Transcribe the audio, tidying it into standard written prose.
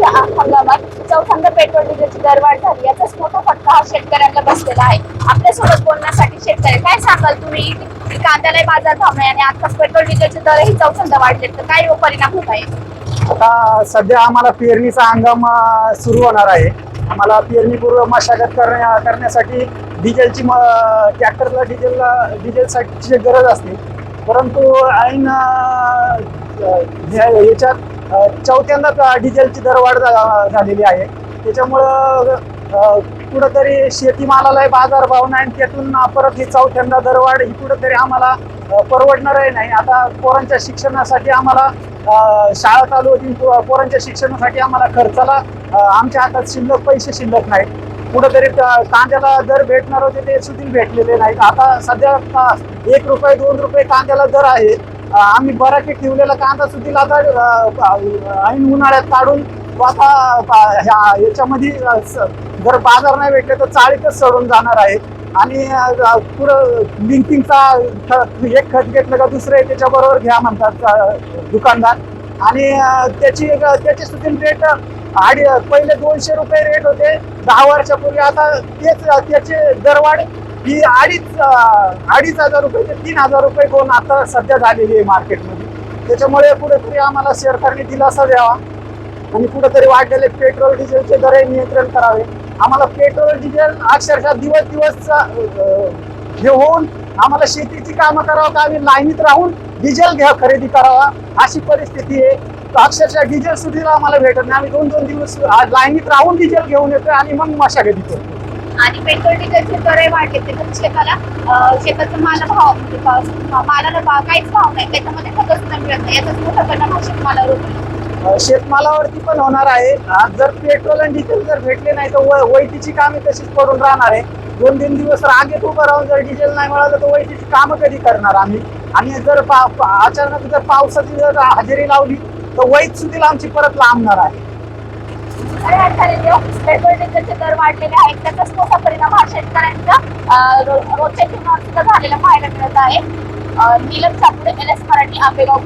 हंगामात चौथ्यांदा पेट्रोल डिझेलची दरवाढ झाली, याचाच मोठा फटका हा शेतकऱ्यांना बसलेला आहे. आपल्यासोबत बोलण्यासाठी शेतकरी काय सांगाल तुम्ही? कांद्याला बाजार भाव नाही आणि आता पेट्रोल डिझेलचे दरही चौथ्यांदा वाढले, तर काय परिणाम होत आहे? आता सध्या आम्हाला पेरणीचा हंगाम सुरू होणार आहे. आम्हाला पेरणीपूर्व मशागत करण्यासाठी डिझेलची ट्रॅक्टरला डिझेलसाठी गरज असते. परंतु ऐन याच्यात चौथ्यांदा डिझेलची दरवाढ झालेली आहे. त्याच्यामुळं कुठंतरी शेतीमालाला बाजारभाव नाही आणि त्यातून परत ही चौथ्यांदा दरवाढ ही कुठंतरी आम्हाला परवडणारही नाही. आता पोरांच्या शिक्षणासाठी आम्हाला शाळा चालू होती, पोरांच्या शिक्षणासाठी आम्हाला खर्चाला आमच्या हातात पैसे शिल्लक नाहीत. कुठंतरी कांद्याला दर भेटणार होते ते सुद्धा भेटलेले नाहीत. आता सध्या 1 रुपये 2 रुपये कांद्याला दर आहे. आम्ही बराकी ठेवलेला कांदा सुद्धा आता ऐन उन्हाळ्यात काढून आता याच्यामध्ये जर बाजार नाही भेटले तर चाळीतच चढून जाणार आहे. आणि पुढं लिंकिंगचा एक खत घेतलं का दुसरं त्याच्याबरोबर घ्या म्हणतात दुकानदार. आणि त्याचे सुद्धा रेट पहिले 200 रुपये रेट होते 10 वर्षापूर्वी. आता त्याचे दरवाढ ही 2,500 रुपये ते 3,000 रुपये कोण आता सध्या झालेली आहे मार्केटमध्ये. त्याच्यामुळे कुठेतरी आम्हाला सरकारने दिलासा द्यावा आणि कुठेतरी वाढलेले पेट्रोल डिझेलचे दर नियंत्रण करावे. आम्हाला पेट्रोल डिझेल अक्षरशः दिवस हे होऊन आम्हाला शेतीची कामं करावं का आम्ही लाईनीत राहून डिझेल खरेदी करावा अशी परिस्थिती आहे. अक्षरशः डिझेल सुद्धा आम्हाला भेटत नाही. आम्ही 2-2 दिवस लाईनीत राहून डिझेल घेऊन येतो आणि मग मशागती करतो. आणि पेट्रोल डिझेलचे दर वाढले तर शेताचा मालाला काहीच भाव नाही, त्याच्यामध्ये खत सुद्धा मिळत नाही. याचाच मोठा परिणाम शेतमालावर होतो. शेतमालावरती पण होणार आहे. जर पेट्रोल आणि डिझेल जर भेटले नाही तर वैतीची कामे तशीच पडून राहणार आहे. 2-3 दिवस रागेत उभं राहून जर डिझेल नाही मिळालं तर वैतीची कामं कधी करणार आम्ही? आणि जर अचानक जर पावसाची जर हजेरी लावली तर वैत सुद्धा आमची परत लांबणार आहे. पेट्रोल डिझेलचे दर वाढलेले आहेत, त्याचाच मोठा परिणाम हा शेतकऱ्यांचा रोजच्या जीवनात सुद्धा झालेला पाहायला मिळत आहे. नीलम सापुडे, LS मराठी, आंबेगाव.